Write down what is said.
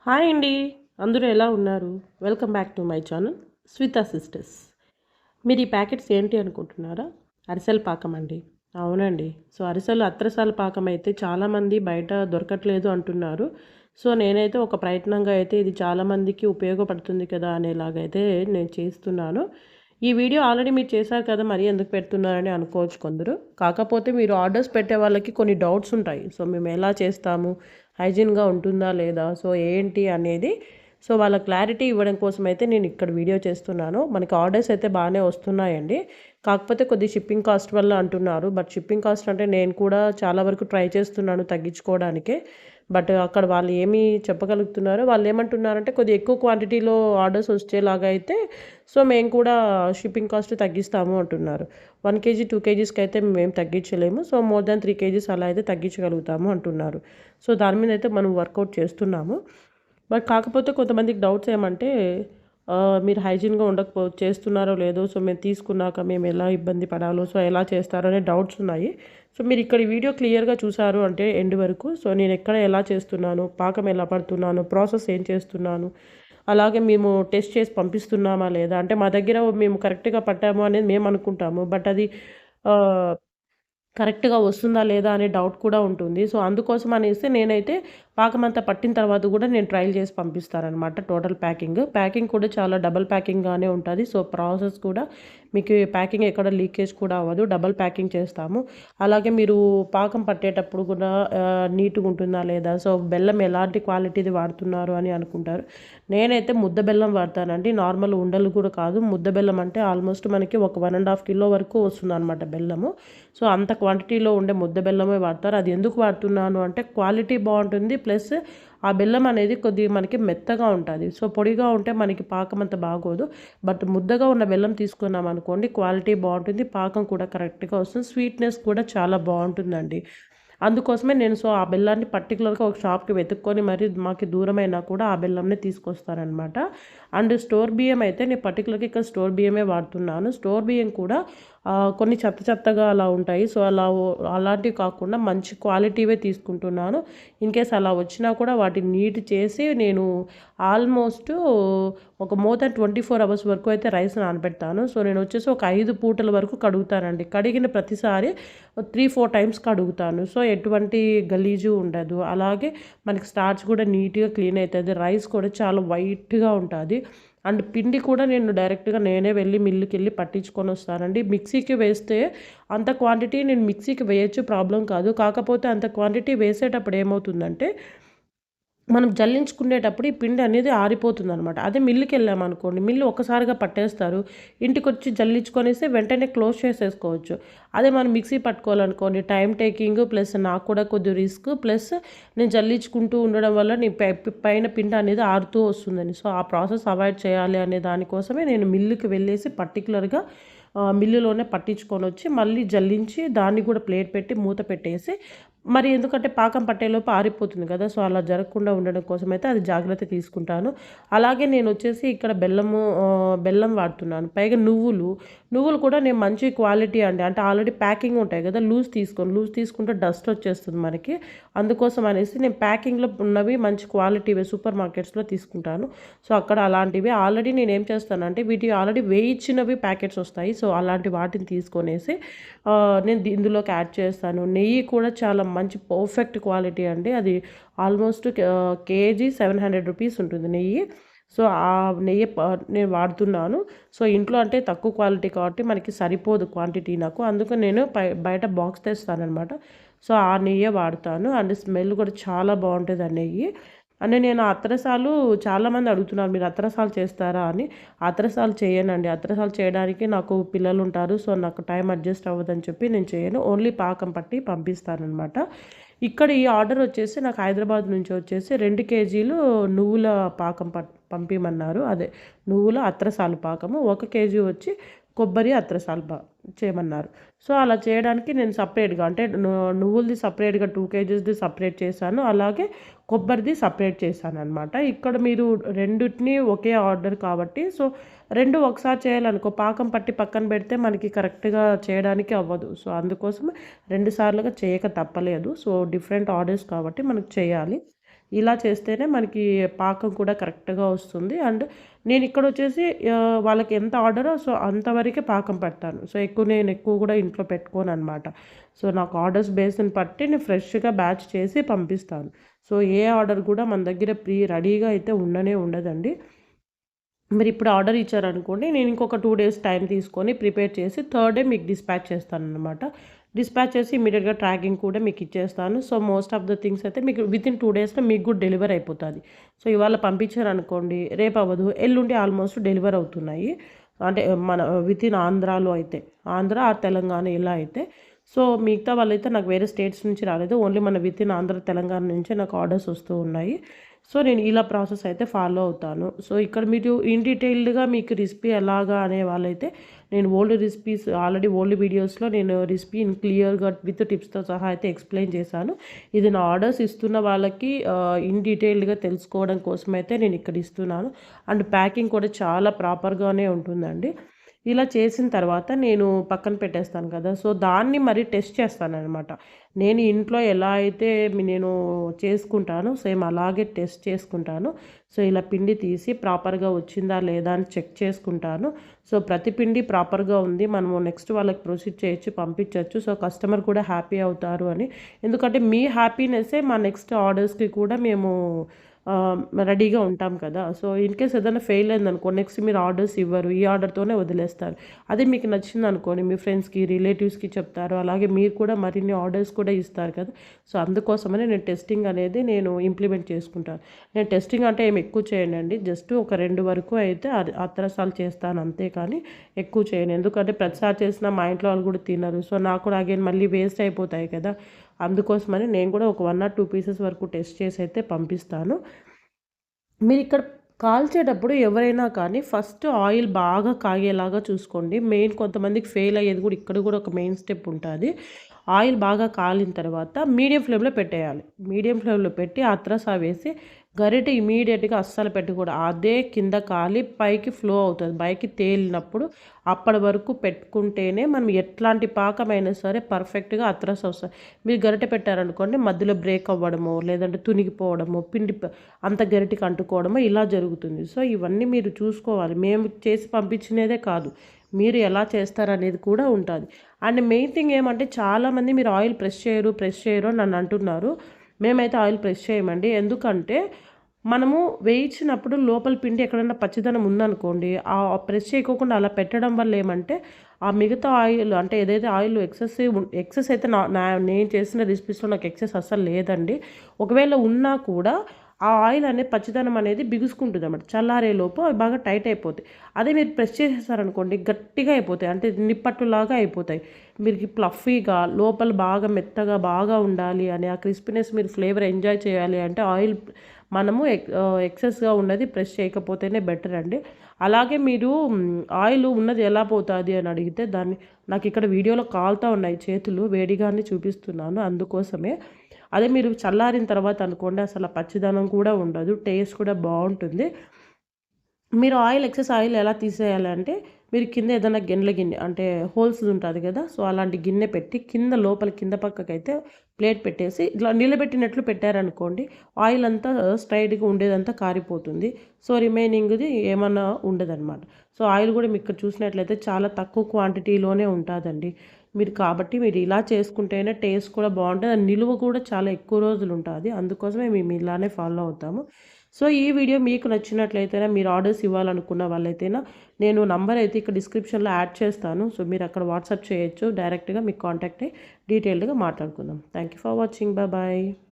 Hi అండి. అందరూ ఎలా ఉన్నారు? Welcome back to my channel Swita sisters. మీరు ఈ ప్యాకెట్స్ ఏంటి అనుకుంటున్నారా? అరిసెల పాకం అండి. అవునండి. సో అరిసెలు అత్రసాల పాకం అయితే చాలామంది బయట దొరకట్లేదు అంటున్నారు. సో నేనైతే ఒక ప్రయత్నంగా అయితే ఇది చాలామందికి ఉపయోగపడుతుంది కదా అనేలాగైతే నేను చేస్తున్నాను. ఈ వీడియో ఆల్రెడీ మీరు చేశారు కదా, మరి ఎందుకు పెడుతున్నారని అనుకోవచ్చు కొందరు. కాకపోతే మీరు ఆర్డర్స్ పెట్టే వాళ్ళకి కొన్ని డౌట్స్ ఉంటాయి. సో మేము ఎలా చేస్తాము, హైజీన్గా ఉంటుందా లేదా, సో ఏంటి అనేది, సో వాళ్ళ క్లారిటీ ఇవ్వడం కోసం అయితే నేను ఇక్కడ వీడియో చేస్తున్నాను. మనకి ఆర్డర్స్ అయితే బాగానే వస్తున్నాయండి. కాకపోతే కొద్ది షిప్పింగ్ కాస్ట్ వల్ల అంటున్నారు. బట్ షిప్పింగ్ కాస్ట్ అంటే నేను కూడా చాలా వరకు ట్రై చేస్తున్నాను తగ్గించుకోవడానికే. బట్ అక్కడ వాళ్ళు ఏమి చెప్పగలుగుతున్నారు, వాళ్ళు ఏమంటున్నారంటే కొద్దిగా ఎక్కువ క్వాంటిటీలో ఆర్డర్స్ వచ్చేలాగా అయితే సో మేము కూడా షిప్పింగ్ కాస్ట్ తగ్గిస్తాము అంటున్నారు. 1 కేజీ 2 కేజీస్కి అయితే మేము తగ్గించలేము. సో మోర్ దాన్ 3 కేజీస్ అలా అయితే తగ్గించగలుగుతాము అంటున్నారు. సో దాని మీద అయితే మనం వర్కౌట్ చేస్తున్నాము. బట్ కాకపోతే కొంతమందికి డౌట్స్ ఏమంటే మీరు హైజీన్గా చేస్తున్నారో లేదో, సో మేము తీసుకున్నాక మేము ఎలా ఇబ్బంది పడాలో, సో ఎలా చేస్తారో అనే డౌట్స్ ఉన్నాయి. సో మీరు ఇక్కడ వీడియో క్లియర్గా చూసారు అంటే ఎండ్ వరకు, సో నేను ఎక్కడ ఎలా చేస్తున్నాను, పాకం ఎలా పడుతున్నాను, ప్రాసెస్ ఏం చేస్తున్నాను, అలాగే మేము టెస్ట్ చేసి పంపిస్తున్నామా లేదా, అంటే మా దగ్గర మేము కరెక్ట్గా పట్టాము అనేది మేము అనుకుంటాము. బట్ అది కరెక్ట్‌గా వస్తుందా లేదా అనే డౌట్ కూడా ఉంటుంది. సో అందుకోసం అనేసి నేనైతే పాకమంతా పట్టిన తర్వాత కూడా నేను ట్రయల్ చేసి పంపిస్తాననమాట. టోటల్ ప్యాకింగ్ కూడా చాలా డబుల్ ప్యాకింగ్‌గానే ఉంటది. సో ప్రాసెస్ కూడా మీకు ప్యాకింగ్ ఎక్కడ లీకేజ్ కూడా అవ్వదు. డబుల్ ప్యాకింగ్ చేస్తాము. అలాగే మీరు పాకం పట్టేటప్పుడు కూడా నీట్‌గా ఉంటుందా లేదా, సో బెల్లం ఎలాంటి క్వాలిటీది వాడుతున్నారు అని అనుకుంటారు. నేనైతే ముద్ద బెల్లం వాడతానండి. నార్మల్ ఉండలు కూడా కాదు. ముద్ద బెల్లం అంటే ఆల్మోస్ట్ మనకి ఒక 1½ కిలో వరకు వస్తుందనమాట బెల్లము. సో అంత క్వాంటిటీలో ఉండే ముద్ద బెల్లమే వాడతారు. అది ఎందుకు వాడుతున్నాను అంటే క్వాలిటీ బాగుంటుంది. ప్లస్ ఆ బెల్లం అనేది కొద్దిగా మనకి మెత్తగా ఉంటుంది. సో పొడిగా ఉంటే మనకి పాకం అంత బాగోదు. బట్ ముద్దగా ఉన్న బెల్లం తీసుకున్నాం అనుకోండి, క్వాలిటీ బాగుంటుంది, పాకం కూడా కరెక్ట్గా వస్తుంది, స్వీట్నెస్ కూడా చాలా బాగుంటుందండి. అందుకోసమే నేను సో ఆ బెల్లాన్ని పర్టికులర్గా ఒక షాప్కి వెతుక్కొని మరి మాకు దూరమైనా కూడా ఆ బెల్లంని తీసుకొస్తానమాట. అండ్ స్టోర్ బియ్యం అయితే నేను పర్టికులర్గా ఇక్కడ స్టోర్ బియ్యమే వాడుతున్నాను. స్టోర్ బియ్యం కూడా కొన్ని చెత్తగా అలా ఉంటాయి. సో అలాంటివి కాకుండా మంచి క్వాలిటీవే తీసుకుంటున్నాను. ఇన్కేస్ అలా వచ్చినా కూడా వాటిని నీట్ చేసి నేను ఆల్మోస్ట్ ఒక మోర్ దెన్ 24 అవర్స్ వరకు అయితే రైస్ నానబెడతాను. సో నేను వచ్చేసి ఒక 5 పూటల వరకు కడుగుతానండి. కడిగిన ప్రతిసారి 3-4 టైమ్స్ కడుగుతాను. సో ఎటువంటి గలీజు ఉండదు. అలాగే మనకి స్టార్చ్ కూడా నీట్గా క్లీన్ అవుతుంది. రైస్ కూడా చాలా వైట్గా ఉంటుంది. అండ్ పిండి కూడా నేను డైరెక్ట్గా నేనే వెళ్ళి మిల్లుకి వెళ్ళి పట్టించుకొని వస్తానండి. మిక్సీకి వేస్తే అంత క్వాంటిటీ నేను మిక్సీకి వేయచ్చు, ప్రాబ్లం కాదు. కాకపోతే అంత క్వాంటిటీ వేసేటప్పుడు ఏమవుతుందంటే మనం జల్లించుకునేటప్పుడు ఈ పిండి అనేది ఆరిపోతుందనమాట. అదే మిల్లుకెళ్ళామనుకోండి, మిల్లు ఒక్కసారిగా పట్టేస్తారు. ఇంటికొచ్చి జల్లించుకొనేసి వెంటనే క్లోజ్ చేసేసుకోవచ్చు. అదే మనం మిక్సీ పట్టుకోవాలనుకోండి, టైం టేకింగ్ ప్లస్ నాకు కూడా కొద్దిగా రిస్క్, ప్లస్ నేను జల్లించుకుంటూ ఉండడం వల్ల నీ పైన పిండి అనేది ఆరుతూ వస్తుందని. సో ఆ ప్రాసెస్ అవాయిడ్ చేయాలి అనే దానికోసమే నేను మిల్లుకి వెళ్ళేసి పర్టికులర్గా మిల్లులోనే పట్టించుకొని వచ్చి మళ్ళీ జల్లించి దాన్ని కూడా ప్లేట్ పెట్టి మూత పెట్టేసి, మరి ఎందుకంటే పాకం పట్టేలోపు ఆరిపోతుంది కదా, సో అలా జరగకుండా ఉండడం కోసం అయితే అది జాగ్రత్త తీసుకుంటాను. అలాగే నేను వచ్చేసి ఇక్కడ బెల్లం వాడుతున్నాను. పైగా నువ్వులు కూడా నేను మంచి క్వాలిటీ అండి. అంటే ఆల్రెడీ ప్యాకింగ్ ఉంటాయి కదా, లూజ్ తీసుకుంటే డస్ట్ వచ్చేస్తుంది మనకి. అందుకోసం అనేసి నేను ప్యాకింగ్లో ఉన్నవి మంచి క్వాలిటీవి సూపర్ మార్కెట్స్లో తీసుకుంటాను. సో అక్కడ అలాంటివి ఆల్రెడీ నేను ఏం చేస్తానంటే వీటి ఆల్రెడీ వేయించినవి ప్యాకెట్స్ వస్తాయి. సో అలాంటి వాటిని తీసుకొనేసి నేను ఇందులోకి యాడ్ చేస్తాను. నెయ్యి కూడా చాలా మంచి పర్ఫెక్ట్ క్వాలిటీ అండి. అది ఆల్మోస్ట్ కేజీ 700 రూపీస్ ఉంటుంది నెయ్యి. సో ఆ నెయ్యి నేను వాడుతున్నాను. సో ఇంట్లో అంటే తక్కువ క్వాలిటీ కాబట్టి మనకి సరిపోదు క్వాంటిటీ నాకు. అందుకు నేను బయట బాక్స్ తెస్తానమాట. సో ఆ నెయ్యే వాడతాను. అండ్ స్మెల్ కూడా చాలా బాగుంటుంది ఆ నెయ్యి. అంటే నేను అత్రసాలు చాలామంది అడుగుతున్నారు, మీరు అత్రసాలు చేస్తారా అని. అత్రసాలు చేయనండి. అత్రసాలు చేయడానికి నాకు పిల్లలు ఉంటారు. సో నాకు టైం అడ్జస్ట్ అవ్వదని చెప్పి నేను చేయను. ఓన్లీ పాకం పట్టి పంపిస్తానమాట. ఇక్కడ ఈ ఆర్డర్ వచ్చేసి నాకు హైదరాబాద్ నుంచి వచ్చేసి 2 కేజీలు నువ్వుల పాకం పంపిమన్నారు. అదే నువ్వుల అత్రసాలు పాకము, 1 కేజీ వచ్చి కొబ్బరి అత్రసాలు చేయమన్నారు. సో అలా చేయడానికి నేను సపరేట్గా అంటే నువ్వులది సపరేట్గా 2 కేజీస్ది సపరేట్ చేశాను. అలాగే కొబ్బరిది సపరేట్ చేశాను అనమాట. ఇక్కడ మీరు రెండిటిని ఒకే ఆర్డర్ కాబట్టి సో 2 ఒకసారి చేయాలనుకో, పాకం పట్టి పక్కన పెడితే మనకి కరెక్ట్గా చేయడానికి అవ్వదు. సో అందుకోసం 2 సార్లుగా చేయక తప్పలేదు. సో డిఫరెంట్ ఆర్డర్స్ కాబట్టి మనకు చేయాలి. ఇలా చేస్తేనే మనకి పాకం కూడా కరెక్ట్గా వస్తుంది. అండ్ నేను ఇక్కడ వచ్చేసి వాళ్ళకి ఎంత ఆర్డరో సో అంతవరకే పాకం పెడతాను. సో నేను ఎక్కువ కూడా ఇంట్లో పెట్టుకోననమాట. సో నాకు ఆర్డర్స్ బేస్ని బట్టి నేను ఫ్రెష్‌గా బ్యాచ్ చేసి పంపిస్తాను. సో ఏ ఆర్డర్ కూడా మన దగ్గర రెడీగా అయితే ఉండదండి. మీరిప్పుడు ఆర్డర్ ఇచ్చారనుకోండి, నేను ఇంకొక 2 డేస్ టైం తీసుకొని ప్రిపేర్ చేసి థర్డ్ డే మీకు డిస్పాచ్ చేస్తాననమాట. డిస్పాచ్ చేసి ఇమ్మీడియేట్‌గా ట్రాకింగ్ కూడా మీకు ఇచ్చేస్తాను. So most of the things అయితే మీకు వితిన్ 2 డేస్‌లో మీకు కూడా డెలివర్ అయిపోతుంది. సో ఇవాళ పంపించారనుకోండి, రేపు అవ్వదు, ఎల్లుండి ఆల్మోస్ట్ డెలివర్ అవుతున్నాయి. అంటే మన వితిన్ ఆంధ్రాలో అయితే, ఆంధ్ర ఆర్ తెలంగాణ ఇలా అయితే. సో మిగతా వాళ్ళైతే నాకు వేరే స్టేట్స్ నుంచి రాలేదు. ఓన్లీ మన వితిన్ ఆంధ్ర, తెలంగాణ నుంచే నాకు ఆర్డర్స్ వస్తూ ఉన్నాయి. సో నేను ఇలా ప్రాసెస్ అయితే ఫాలో అవుతాను. సో ఇక్కడ మీరు ఇన్ డీటెయిల్డ్‌గా మీకు రెసిపీ ఎలాగా అనే వాళ్ళైతే నేను ఓల్డ్ రెసిపీస్ ఆల్రెడీ ఓల్డ్ వీడియోస్‌లో నేను రెసిపీ క్లియర్‌గా విత్ టిప్స్‌తో సహా అయితే ఎక్స్‌ప్లెయిన్ చేశాను. ఇది నా ఆర్డర్స్ ఇస్తున్న వాళ్ళకి ఇన్ డీటెయిల్డ్‌గా తెలుసుకోవడం కోసమైతే నేను ఇక్కడ ఇస్తున్నాను. అండ్ ప్యాకింగ్ కూడా చాలా ప్రాపర్‌గానే ఉంటుందండి. ఇలా చేసిన తర్వాత నేను పక్కన పెట్టేస్తాను కదా! సో దాన్ని మరి టెస్ట్ చేస్తాననమాట. నేను ఇంట్లో ఎలా అయితే నేను చేసుకుంటానో సేమ్ అలాగే టెస్ట్ చేసుకుంటాను. సో ఇలా పిండి తీసి ప్రాపర్‌గా వచ్చిందా లేదా అని చెక్ చేసుకుంటాను. సో ప్రతి పిండి ప్రాపర్‌గా ఉంది. మనము నెక్స్ట్ వాళ్ళకి ప్రొసీడ్ చేయొచ్చు, పంపించొచ్చు. సో కస్టమర్ కూడా హ్యాపీ అవుతారు అని. ఎందుకంటే మీ హ్యాపీనెస్సే మా నెక్స్ట్ ఆర్డర్స్‌కి కూడా మేము రెడీగా ఉంటాం కదా! సో ఇన్‌కేస్ ఏదైనా ఫెయిల్ అయిందనుకో నెక్స్ట్ మీరు ఆర్డర్స్ ఇవ్వరు. ఈ ఆర్డర్‌తోనే వదిలేస్తారు. అదే మీకు నచ్చిందనుకోండి మీ ఫ్రెండ్స్‌కి, రిలేటివ్స్‌కి చెప్తారు. అలాగే మీరు కూడా మరిన్ని ఆర్డర్స్ కూడా ఇస్తారు కదా! సో అందుకోసమనే నేను టెస్టింగ్ అనేది నేను ఇంప్లిమెంట్ చేసుకుంటాను. నేను టెస్టింగ్ అంటే ఏమి ఎక్కువ చేయనండి. జస్ట్ ఒక 2 వరకు అయితే అత్రసాలు చేస్తాను అంతే కానీ ఎక్కువ చేయను. ఎందుకంటే ప్రతిసారి చేసినా మా ఇంట్లో వాళ్ళు కూడా తినరు. సో నాకు కూడా అగైన్ మళ్ళీ వేస్ట్ అయిపోతాయి కదా! అందుకోసమని నేను కూడా ఒక 1 ఆర్ 2 పీసెస్ వరకు టెస్ట్ చేసి అయితే పంపిస్తాను. మీరిక్కడ కాల్చేటప్పుడు ఎవరైనా కానీ ఫస్ట్ ఆయిల్ బాగా కాగేలాగా చూసుకోండి. మెయిన్ కొంతమందికి ఫెయిల్ అయ్యేది కూడా ఇక్కడ కూడా ఒక మెయిన్ స్టెప్ ఉంటుంది. ఆయిల్ బాగా కాలిన తర్వాత మీడియం ఫ్లేమ్‌లో పెట్టేయాలి. మీడియం ఫ్లేమ్‌లో పెట్టి అత్రసా వేసి గరిటె ఇమీడియట్‌గా అస్సలు పెట్టకూడదు. అదే కింద కాలి పైకి ఫ్లో అవుతుంది. పైకి తేలినప్పుడు అప్పటి వరకు పెట్టుకుంటేనే మనం ఎట్లాంటి పాకమైనా సరే పర్ఫెక్ట్‌గా అత్రస వస్తది. మీరు గరిటె పెట్టారనుకోండి మధ్యలో బ్రేక్ అవ్వడమో, లేదంటే తునిగిపోవడమో, పిండి అంత గరిటెకి అంటుకోవడమో ఇలా జరుగుతుంది. సో ఇవన్నీ మీరు చూసుకోవాలి. మేము చేసి పంపించినదే కాదు. మీరు ఎలా చేస్తారనేది కూడా ఉంటుంది. అండ్ మెయిన్ థింగ్ ఏమంటే చాలామంది మీరు ఆయిల్ ప్రెస్ చేయరు అని నన్ను అంటున్నారు. మేమైతే ఆయిల్ ప్రెస్ చేయమండి. ఎందుకంటే మనము వేయించినప్పుడు లోపల పిండి ఎక్కడైనా పచ్చిదనం ఉందనుకోండి, ఆ ప్రెస్ చేయకోకుండా అలా పెట్టడం వల్ల ఏమంటే, ఆ మిగతా ఆయిల్ అంటే ఏదైతే ఆయిల్ ఎక్సెస్ అయితే నేను చేసిన రెసిపీస్‌లో నాకు ఎక్సెస్ అస్సలు లేదండి. ఒకవేళ ఉన్నా కూడా ఆ ఆయిల్ అనేది పచ్చిదనం అనేది బిగుసుకుంటుందన్నమాట. చల్లారేలోపు అవి బాగా టైట్ అయిపోతాయి. అదే మీరు ప్రెస్ చేసేసారనుకోండి గట్టిగా అయిపోతాయి. అంటే నిప్పట్టులాగా అయిపోతాయి. మీకు ఫ్లఫీగా లోపల బాగా మెత్తగా బాగా ఉండాలి అని ఆ క్రిస్పీనెస్ మీరు ఫ్లేవర్ ఎంజాయ్ చేయాలి అంటే ఆయిల్ మనము ఎక్సెస్‌గా ఉన్నది ప్రెస్ చేయకపోతేనే బెటర్ అండి. అలాగే మీరు ఆయిల్ ఉన్నది ఎలా పోతుంది అని అడిగితే నాకు ఇక్కడ వీడియోలో కాలుతా ఉన్నాయి చేతులు వేడిగానే చూపిస్తున్నాను అందుకోసమే. అదే మీరు చల్లారిన తర్వాత అనుకోండి అసలు పచ్చిదనం కూడా ఉండదు. టేస్ట్ కూడా బావుంటుంది. మీరు ఎక్సెస్ ఆయిల్ ఎలా తీసేయాలంటే, మీరు కింద ఏదైనా గిన్నె అంటే హోల్స్ ఉంటుంది కదా! సో, అలాంటి గిన్నె పెట్టి కింద పక్కకైతే ప్లేట్ పెట్టేసి ఇట్లా నిలబెట్టినట్లు పెట్టారనుకోండి, ఆయిల్ అంతా స్ట్రైట్‌గా ఉండేదంతా కారిపోతుంది. సో, రిమైనింగ్‌ది ఏమన్నా ఉండదనమాట. సో, ఆయిల్ కూడా మీకు చూసినట్లయితే చాలా తక్కువ క్వాంటిటీలోనే ఉంటాదండి. కాబట్టి మీరు ఇలా చేసుకుంటేనే టేస్ట్ కూడా బావుంటది. నిలువ కూడా చాలా ఎక్కువ రోజులు ఉంటాది. అందుకోసమే మేము ఇలానే ఫాలో అవుతాము. సో, ఈ వీడియో మీకు నచ్చినట్లయితేనా మీరు ఆర్డర్స్ ఇవ్వాలనుకున్న వాళ్ళైతేనా నేను నంబర్ అయితే ఇక్కడ డిస్క్రిప్షన్‌లో యాడ్ చేస్తాను. సో, మీరు అక్కడ వాట్సాప్ చేయొచ్చు. డైరెక్ట్‌గా మీకు కాంటాక్ట్ అయ్యి డీటెయిల్డ్‌గా మాట్లాడుకుందాం. Thank you for watching. Bye.